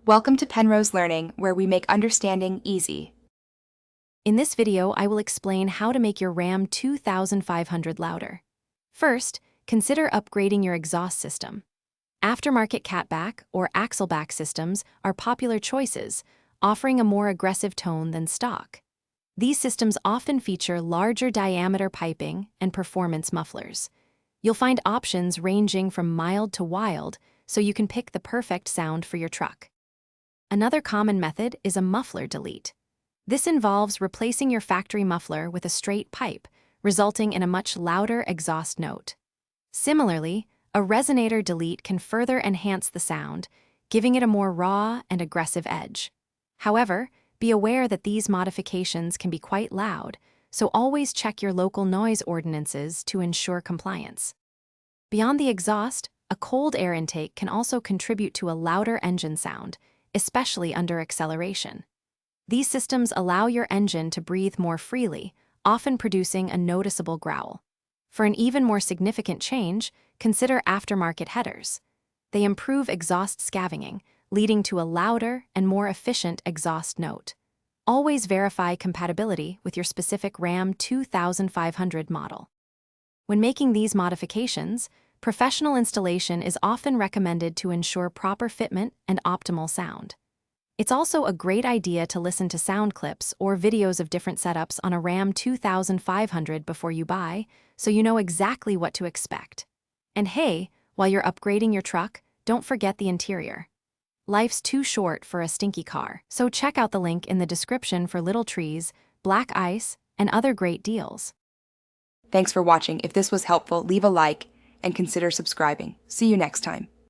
Welcome to Penrose Learning, where we make understanding easy. In this video, I will explain how to make your RAM 2500 louder. First, consider upgrading your exhaust system. Aftermarket catback or axleback systems are popular choices, offering a more aggressive tone than stock. These systems often feature larger diameter piping and performance mufflers. You'll find options ranging from mild to wild, so you can pick the perfect sound for your truck. Another common method is a muffler delete. This involves replacing your factory muffler with a straight pipe, resulting in a much louder exhaust note. Similarly, a resonator delete can further enhance the sound, giving it a more raw and aggressive edge. However, be aware that these modifications can be quite loud, so always check your local noise ordinances to ensure compliance. Beyond the exhaust, a cold air intake can also contribute to a louder engine sound, especially under acceleration. These systems allow your engine to breathe more freely, often producing a noticeable growl. For an even more significant change, consider aftermarket headers. They improve exhaust scavenging, leading to a louder and more efficient exhaust note. Always verify compatibility with your specific RAM 2500 model. When making these modifications, professional installation is often recommended to ensure proper fitment and optimal sound. It's also a great idea to listen to sound clips or videos of different setups on a RAM 2500 before you buy, so you know exactly what to expect. And hey, while you're upgrading your truck, don't forget the interior. Life's too short for a stinky car, so check out the link in the description for little trees, black ice, and other great deals. Thanks for watching. If this was helpful, leave a like and consider subscribing. See you next time.